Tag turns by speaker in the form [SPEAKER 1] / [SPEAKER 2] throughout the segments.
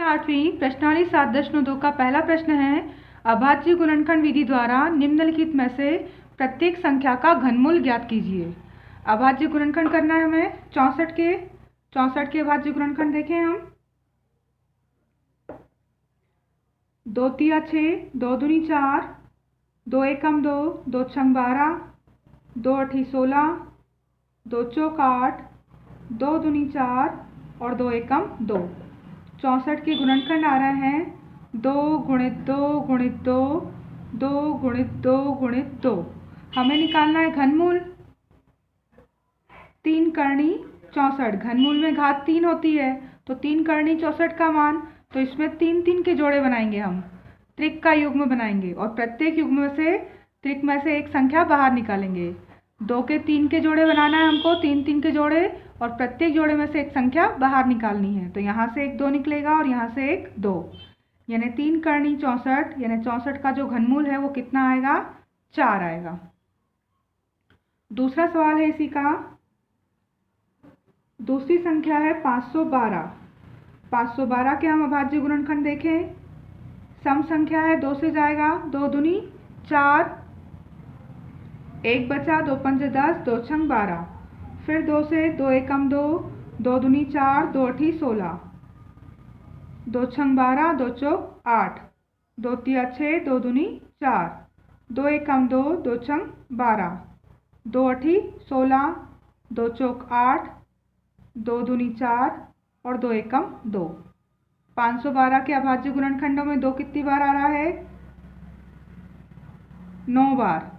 [SPEAKER 1] 8वीं प्रश्नावली 7.2 का पहला प्रश्न है, अभाज्य गुणनखंड विधि द्वारा निम्नलिखित में से प्रत्येक संख्या का घनमूल ज्ञात कीजिए। अभाज्य गुणनखंड करना है हमें 64 के अभाज्य गुणनखंड देखें हम। 2 तिया 6, 2 दूनी 4, 2 एकम 2, 2 छंग 12, 2 अठी 16, 2 चौक 8, 2 दूनी 4 और 2 एकम 2। 64 के गुणनखंड आ रहे हैं 2 गुणित 2 गुणित 2, 2 गुणित 2 गुणित 2। हमें निकालना है घनमूल। 3 करनी 64, घनमूल में घात 3 होती है तो 3 करनी 64 का मान, तो इसमें 3 के जोड़े बनाएंगे हम, त्रिक का युग्म बनाएंगे और प्रत्येक युग्म में से त्रिक में से एक संख्या बाहर निकालेंगे। 2 के 3 के जोड़े बनाना है हमको, 3 के जोड़े, और प्रत्येक जोड़े में से एक संख्या बाहर निकालनी है। तो यहाँ से एक 2 निकलेगा और यहाँ से एक 2, यानी 3 करनी 64, यानी 64 का जो घनमूल है वो कितना आएगा? 4 आएगा। दूसरा सवाल है इसी का, दूसरी संख्या है 512। 512 के हम अभाज्य गुणनखंड देखें। सम संख्या है 2 से जाएगा, 2 दूनी 4, 1 बचा, 2 पंजे 10, 2 छंग 12, फिर 2 से 2 एकम 2, 2 दूनी 4, 2 अठी 16, 2 छंग 12, 2 चौक 8, 2 तिया 6, 2 दूनी 4, 2 एकम 2, 2 छंग 12, 2 अठी 16, 2 चौक 8, 2 दूनी 4 और 2 एकम 2। 512 के अभाज्य गुणनखंडों में 2 कितनी बार आ रहा है? 9 बार।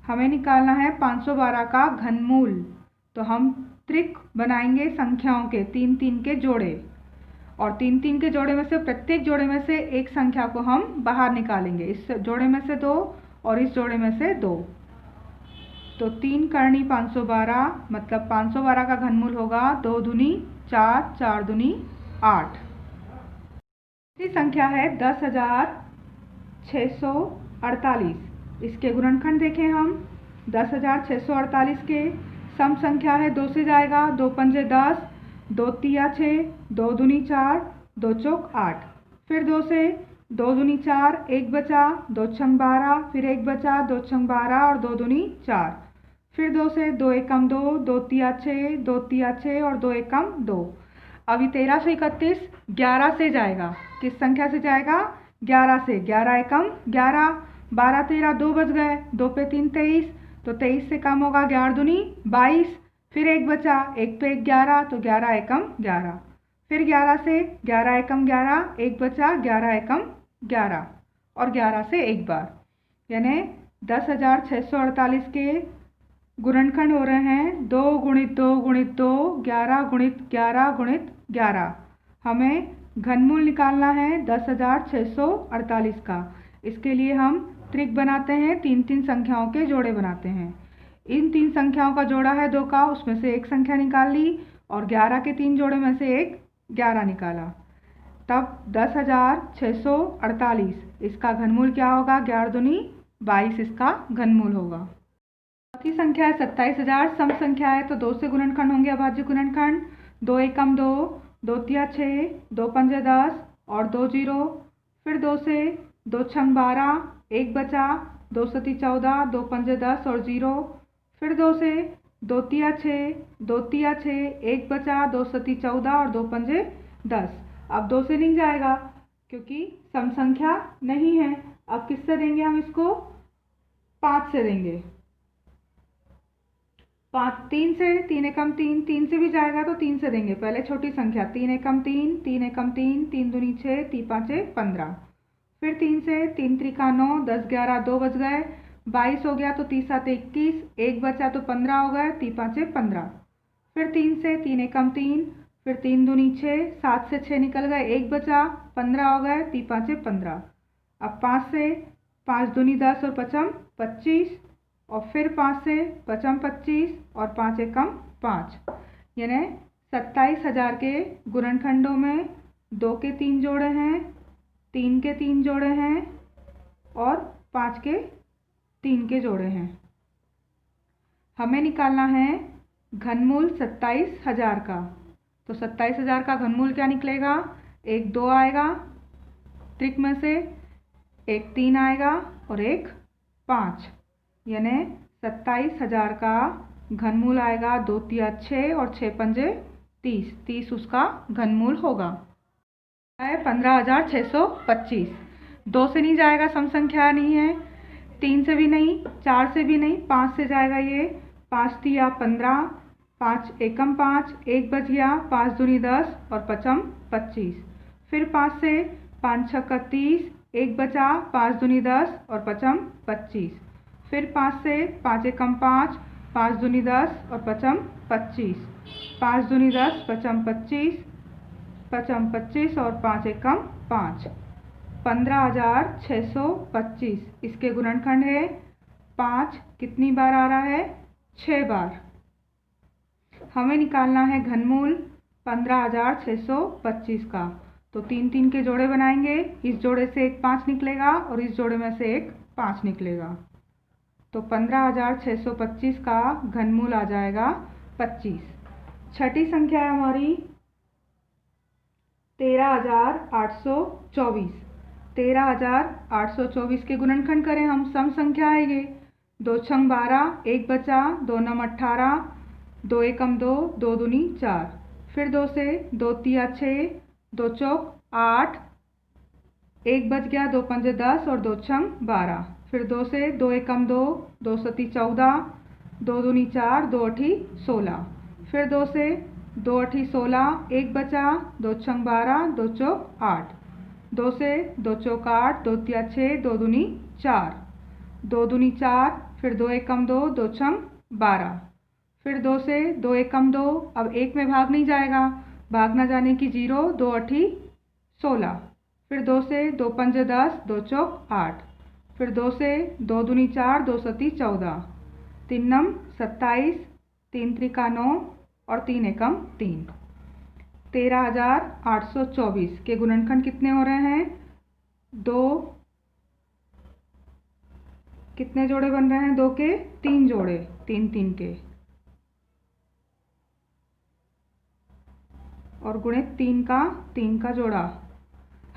[SPEAKER 1] हमें निकालना है 512 का घनमूल, तो हम त्रिक बनाएंगे संख्याओं के 3 के जोड़े, और 3 के जोड़े में से प्रत्येक जोड़े में से एक संख्या को हम बाहर निकालेंगे। इस जोड़े में से 2 और इस जोड़े में से 2, तो 3 करनी 512, मतलब 512 का घनमूल होगा 2 दूनी 4, 4 दूनी 8। तीसरी संख्या है 10,648। इसके गुणनखंड देखें हम। 10,648 के सम संख्या है 2 से जाएगा, 2 पंजे 10, 2 तिया 6, 2 दूनी 4, 2 चौक 8, फिर 2 से 2 दूनी 4, 1 बचा, 2 छंग 12, फिर 1 बचा, 2 छंग 12 और 2 दूनी 4, फिर 2 से 2 एकम 2, 2 तिया 6, 2 तिया 6 और 2 एकम 2। अभी 1331 11 से जाएगा। किस संख्या से जाएगा? 11 से। 11 एकम 11, 12 13 2 बज गए, 2 पे 3 23, तो 23 से कम होगा 11 दूनी 22, फिर 1 बचा, 1 पे 11, तो 11 एकम 11, फिर 11 से 11 एकम 11, 1 बचा, 11 एकम 11 और 11 से एक बार, यानी 10,648 के गुणनखंड हो रहे हैं 2 गुणित 2 गुणित 2, 11 गुणित 11 गुणित 11। हमें घनमूल निकालना है 10,648 का। इसके लिए हम त्रिक बनाते हैं, 3 संख्याओं के जोड़े बनाते हैं। इन 3 संख्याओं का जोड़ा है 2 का, उसमें से एक संख्या निकाल ली और 11 के 3 जोड़े में से एक 11 निकाला, तब 10,648। इसका घनमूल क्या होगा? 11 दूनी 22 इसका घनमूल होगा। चौथी संख्या है 27,000। सम संख्या है तो 2 से गुणनखंड होंगे अभाज्य गुणनखंड। 2 एकम 2, 2 तिया 6, 2 पंजे 10 और 2 जीरो, फिर 2 से 2 छंग 12, 1 बचा, 2 सती 14, 2 पंजे 10 और 0, फिर 2 से 2 तिया 6, 2 तिया 6, 1 बचा, 2 सती 14 और 2 पंजे 10। अब 2 से नहीं जाएगा क्योंकि सम संख्या नहीं है। अब किससे देंगे हम इसको? 5 से देंगे। 5 3 से, 3 एकम 3, 3 से भी जाएगा तो 3 से देंगे। पहले छोटी संख्या 3 एकम 3, 3 एकम 3, 3 दूनी 6, 3 पाँचे 15, फिर 3 से 3 त्रिका 9, 10 11 2 बज गए, 22 हो गया, तो 3 7 21, 1 बचा तो 15 हो गए, 3 पाँचे 15, फिर 3 से 3 एकम 3, फिर 3 दूनी 6, 7 से 6 निकल गए, 1 बचा, 15 हो गए, 3 पाँचे 15। अब 5 से 5 दूनी 10 और 5 25, और फिर 5 से 5 25 और 5 एकम 5, यानी 27,000 के गुणनखंडों में 2 के 3 जोड़े हैं, 3 के 3 जोड़े हैं और 5 के 3 के जोड़े हैं। हमें निकालना है घनमूल 27,000 का। तो 27,000 का घनमूल क्या निकलेगा? एक 2 आएगा त्रिक में से, एक 3 आएगा और एक 5, यानी 27,000 का घनमूल आएगा 2 तिया 6 और 6 पंजे 30। 30 उसका घनमूल होगा। है 15,625। 2 से नहीं जाएगा, सम संख्या नहीं है। 3 से भी नहीं, 4 से भी नहीं, 5 से जाएगा ये। 5 तिया 15, 5 एकम 5, 1 बच गया, 5 दूनी 10 और 5 25। फिर 5 से 5 छक्का 30, 1 बचा, 5 दूनी 10 और 5 25। फिर 5 से 5 एकम 5, 5 दूनी 10 और 5 25। 5 दूनी 10, 5 25, 5 25 और 5 एकम 5, 15,625। इसके गुणनखंड है 5 कितनी बार आ रहा है? 6 बार। हमें निकालना है घनमूल 15,625 का। तो 3 3 के जोड़े बनाएंगे। इस जोड़े से एक 5 निकलेगा और इस जोड़े में से एक 5 निकलेगा। तो 15,625 का घनमूल आ जाएगा 25। छठी संख्या है हमारी 13,824। 13,824 के गुणनखंड करें हम। सम संख्या है ये। 2 छंग 12, 1 बचा, 2 नम 18, 2 एकम 2, 2 दूनी 4। फिर 2 से 2 तिया 6, 2 चौक 8, 1 बच गया, 2 पंजे 10 और 2 छंग 12। फिर 2 से 2 एकम 2, 2 सती 14, 2 दूनी 4, 2 अठी 16। फिर 2 से 2 अठी 16, 1 बचा, 2 छंग 12, 2 चौक 8, 2 से 2 चौक 8, 2 तिया 6, 2 दूनी 4, 2 दूनी 4। फिर 2 एकम 2, 2 छंग 12। फिर 2 से 2 एकम 2, अब 1 में भाग नहीं जाएगा, भाग ना जाने की 0, 2 अठी 16। फिर 2 से 2 पंजे 10, 2 चौक 8। फिर 2 से 2 दूनी 4, 2 सती 14, 3 नम 27, 3 त्रिका 9 और 3 एकम 3। 13,824 के गुणनखंड कितने हो रहे हैं? 2 कितने जोड़े बन रहे हैं? 2 के 3 जोड़े, 3 3 के, और गुणित 3 का जोड़ा।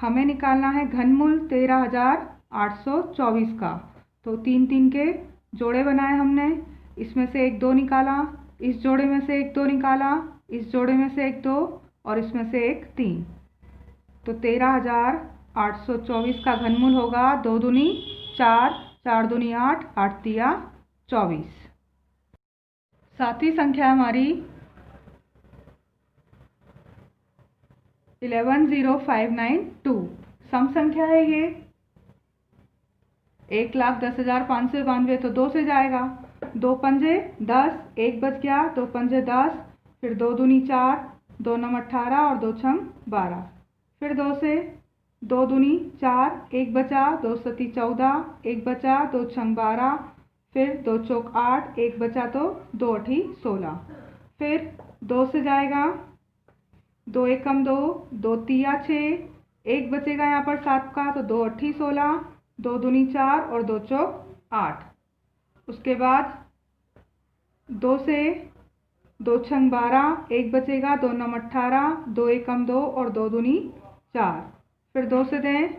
[SPEAKER 1] हमें निकालना है घनमूल 13,824 का। तो 3 3 के जोड़े बनाए हमने। इसमें से एक 2 निकाला, इस जोड़े में से एक 2 निकाला, इस जोड़े में से एक 2 और इसमें से एक 3। तो 13,824 का घनमूल होगा 2 दूनी 4, 4 दूनी 8, 8 तिया 24। सातवीं संख्या हमारी 11,0592। सम संख्या है ये। 1,10,592। तो 2 से जाएगा, 2 पंजे 10, 1 बच गया, 2 पंजे 10। फिर 2 दूनी 4, 2 नम 18 और 2 छंग 12। फिर 2 से 2 दूनी 4, 1 बचा, 2 सती 14, 1 बचा, 2 छंग 12। फिर 2 चौक 8, 1 बचा तो 2 अठी 16। फिर 2 से जाएगा, 2 एकम 2, 2 तिया 6, 1 बचेगा यहाँ पर 7 का, तो 2 अठी 16, 2 दूनी 4 और 2 चौक 8। उसके बाद 2 से 2 छंग 12, 1 बचेगा, 2 नम 18, 2 एकम 2 और 2 दूनी 4। फिर 2 से दें,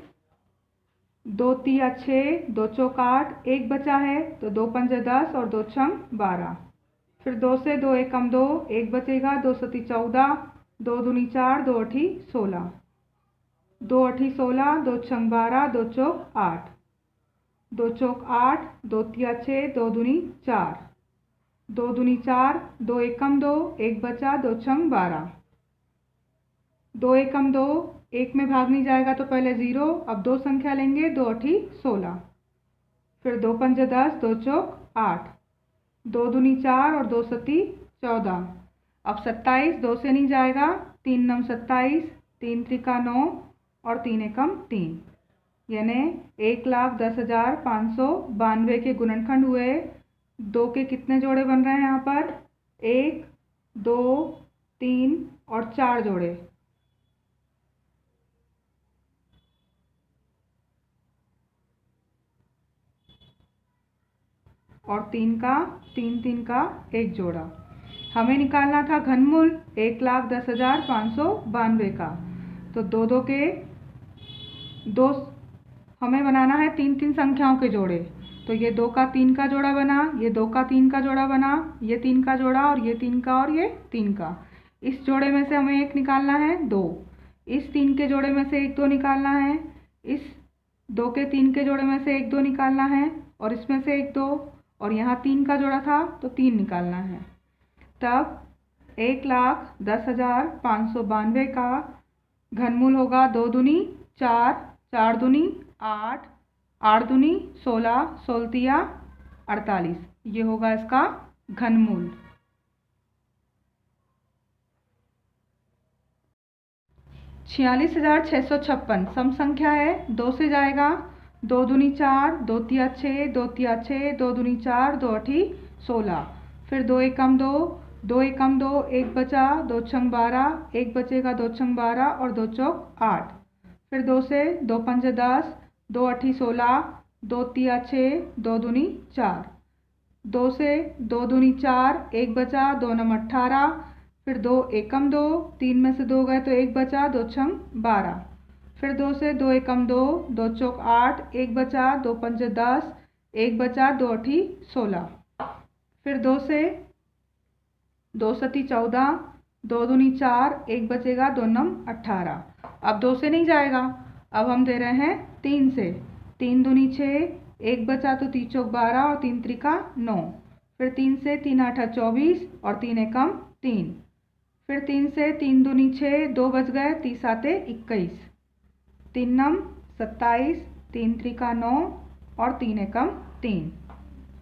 [SPEAKER 1] 2 तिया 6, 2 चौक 8, 1 बचा है, तो 2 पंजे 10 और 2 छंग 12। फिर 2 से 2 एकम 2, 1 बचेगा, 2 सती 14, 2 दूनी 4, 2 अठी 16, 2 अठी 16, 2 छंग 12, 2 चौक 8, 2 चौक 8, 2 तिया 6, 2 दूनी 4, 2 दूनी 4, 2 एकम 2, 1 बचा, 2 छंग 12, 2 एकम 2, 1 में भाग नहीं जाएगा तो पहले 0। अब 2 संख्या लेंगे, 2 अठी 16। फिर 2 पंजे 10, 2 चौक 8, 2 दूनी 4 और 2 सती 14। अब 27, 2 से नहीं जाएगा, 3 नम 27, 3 त्रिका 9 और 3 एकम 3, यानी 1,10,592 के गुणनखंड हुए। 2 के कितने जोड़े बन रहे हैं यहाँ पर? 1, 2, 3 और 4 जोड़े। और 3 का 3 का एक जोड़ा। हमें निकालना था घनमूल 1,10,592 का। तो दो के दो हमें बनाना है 3 संख्याओं के जोड़े। तो ये 2 का 3 का जोड़ा बना, ये 2 का 3 का जोड़ा बना, ये 3 का जोड़ा और ये 3 का और ये 3 का। इस जोड़े में से हमें एक निकालना है 2, इस 3 के जोड़े में से 1 2 निकालना है, इस 2 के 3 के जोड़े में से 1 2 निकालना है और इसमें से 1 2, और यहाँ 3 का जोड़ा था तो 3 निकालना है। तब 1,10,592 का घनमूल होगा 2 दूनी 4, 4 दूनी 8, 8 दूनी 16, 16 48। ये होगा इसका घनमूल। 46,656 सम संख्या है, 2 से जाएगा, 2 दूनी 4, 2 तिया 6, 2 तिया 6, 2 दूनी 4, 2 अठी 16, फिर 2 एकम 2, 2 एकम 2, 1 बचा, 2 छंग 12, 1 बचेगा, 2 छंग 12 और 2 चौक 8, फिर 2 से 2 पंजे 10, 2 अठी 16, 2 तिया 6, 2 दूनी 4, 2 से 2 दूनी 4, 1 बचा, 2 नम 18, फिर 2 एकम 2, 3 में से 2 गए तो 1 बचा, 2 छंग 12, फिर 2 से 2 एकम 2, 2 चौक 8, 1 बचा, 2 पंजे 10, 1 बचा, 2 अठी 16, फिर 2 से 2 सती 14, 2 दूनी 4, 1 बचेगा, 2 नम 18। अब 2 से नहीं जाएगा, अब हम दे रहे हैं 3 से, 3 दूनी 6, 1 बचा तो 3 चौक 12 और 3 त्रिका 9, फिर 3 से 3 आठा 24 और 3 एकम 3, फिर 3 से 3 दूनी 6, 2 बच गए, 3 साते 21, 3 नम 27, 3 त्रिका 9 और 3 एकम 3,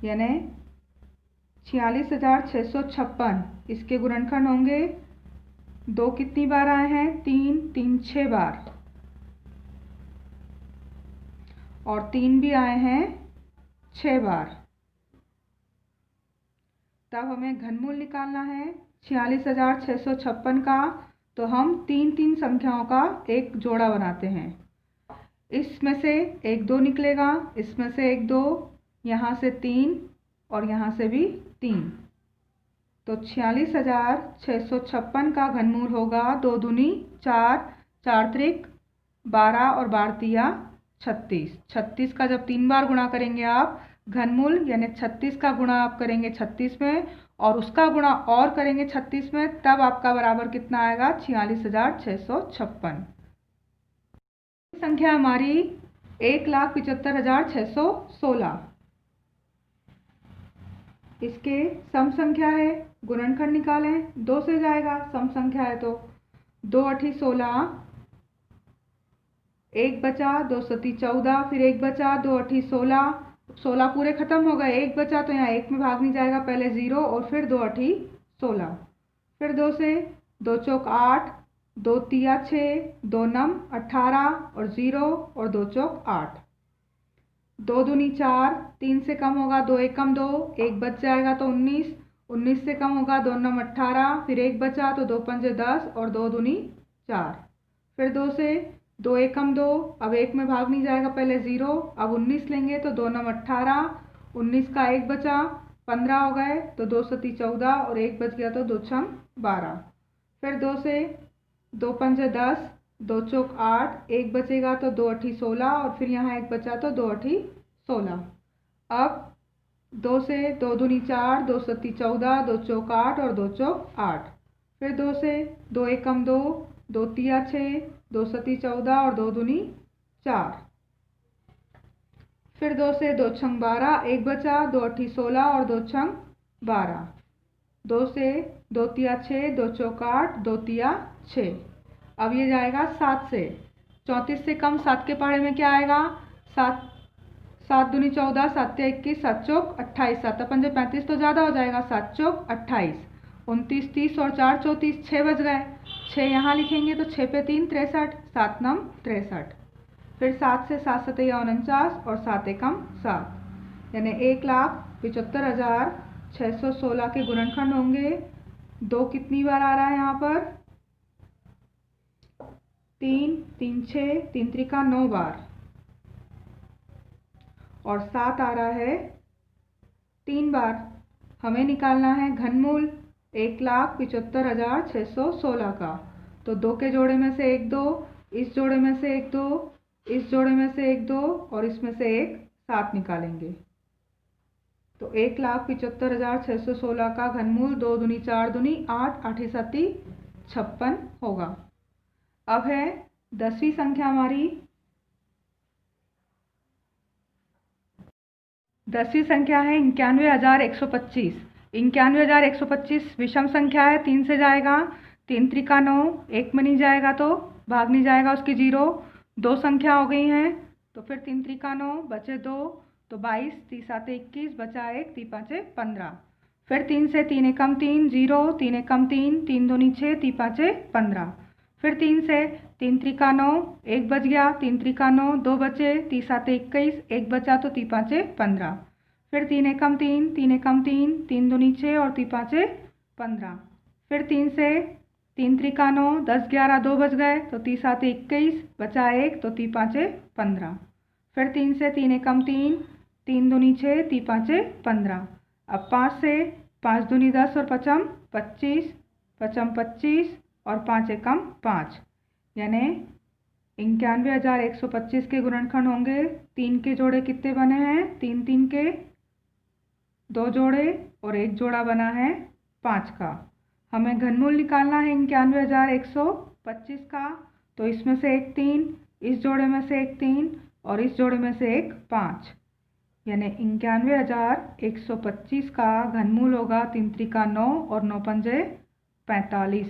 [SPEAKER 1] यानी 46,656। इसके गुणनखंड होंगे 2 कितनी बार आए हैं, 3 3 6 बार, और 3 भी आए हैं 6 बार। तब हमें घनमूल निकालना है 46,656 का। तो हम 3 संख्याओं का एक जोड़ा बनाते हैं। इसमें से 1 2 निकलेगा, इसमें से 1 2, यहाँ से 3 और यहाँ से भी 3। तो 46,656 का घनमूल होगा 2 दूनी 4, 4 त्रिक 12 और 12 तिया 36। 36 का जब 3 बार गुणा करेंगे आप घनमूल, यानी 36 का गुणा आप करेंगे 36 में और उसका गुणा और करेंगे 36 में, तब आपका बराबर कितना आएगा, 46,656। संख्या हमारी 1,75,616। इसके सम संख्या है, गुणनखंड निकालें, 2 से जाएगा, सम संख्या है तो 2 अठी 16, 1 बचा, 2 सती 14, फिर 1 बचा, 2 अठी 16, 16 पूरे खत्म हो गए, 1 बचा तो यहाँ 1 में भाग नहीं जाएगा, पहले 0 और फिर 2 अठी 16, फिर 2 से 2 चौक 8, 2 तिया 6, 2 नम 18 और 0 और 2 चौक 8, 2 दूनी 4, 3 से कम होगा, 2 एकम 2, 1 बच जाएगा तो 19, 19 से कम होगा, 2 नम 18, फिर 1 बचा तो 2 पंजे 10 और 2 दूनी 4, फिर 2 से 2 एकम 2, अब 1 में भाग नहीं जाएगा, पहले 0, अब 19 लेंगे तो 2 नम 18, 19 का 1 बचा, 15 हो गए तो 2 सती 14 और 1 बच गया तो 2 छंग 12, फिर 2 से 2 पंजे 10, 2 चौक 8, 1 बचेगा तो 2 अठी 16 और फिर यहाँ 1 बचा तो 2 अठी 16। अब 2 से 2 दूनी 4, 2 सती 14, 2 चौक 8 और 2 चौक 8, फिर 2 से 2 एकम 2, 2 तिया 6, 2 सती 14 और 2 दूनी 4, फिर 2 से 2 छंग 12, 1 बचा, 2 अठी 16 और 2 छंग 12, 2 से 2 तिया 6, 2 चौक 8, 2 तिया 6। अब ये जाएगा 7 से, 34 से कम 7 के पहाड़े में क्या आएगा, 7 7 दूनी 14, 7 तिया 21, 7 चौक 28, 7 पंजे 35 तो ज़्यादा हो जाएगा, 7 चौक 28, 29 30 और 4 34, 6 बज गए, 6 यहाँ लिखेंगे तो 6 पे 3 63, 7 नम 63, फिर 7 से 7 सतैया 49 और 7 एकम 7, यानी 1,75,616 के गुणनखंड होंगे। 2 कितनी बार आ रहा है यहाँ पर, 3 3 6, 3 त्रिका 9 बार, और 7 आ रहा है 3 बार हमें निकालना है घनमूल 1,75,616 का। तो 2 के जोड़े में से 1 2, इस जोड़े में से 1 2, इस जोड़े में से 1 2 और इसमें से 1 7 निकालेंगे। तो 1,75,616 का घनमूल 2 दूनी 4 दूनी 8, 8 7 56 होगा। अब है 10वीं संख्या हमारी। 10वीं संख्या है 91,125। 91,125 विषम संख्या है, 3 से जाएगा, 3 त्रिका 9, 1 में नहीं जाएगा तो भाग नहीं जाएगा उसकी 0। 2 संख्या हो गई हैं तो फिर 3 त्रिका 9 बचे 2 तो 22, 3 7 21 बचा 1, 3 5 15। फिर 3 से 3 एकम 3 0, 3 एकम 3, 3 दूनी 6, 3 5 15। फिर 3 से 3 त्रिका 9, 1 बच गया, 3 त्रिका 9, 2 बचे, 3 7 21, 1 बचा तो 3 5 15। फिर 3 एकम 3, 3 एकम 3, 3 दूनी 6 और 3 5 15। फिर 3 से 3 त्रिका 9, 10 11 2 बच गए तो 3 7 21 बचा 1 तो 3 5 15। फिर 3 से 3 एकम 3, 3 दूनी 6, 3 5 15। अब 5 से 5 दूनी 10 और 5 25, 5 25 और 5 एकम 5, यानी 91,125 के गुणनखंड होंगे। 3 के जोड़े कितने बने हैं? 3 3 के 2 जोड़े और 1 जोड़ा बना है 5 का। हमें घनमूल निकालना है 91,125 का। तो इसमें से एक 3, इस जोड़े में से एक 3 और इस जोड़े में से एक 5, यानी 91,125 का घनमूल होगा 3 त्रिका 9 और 9 पंजे 45।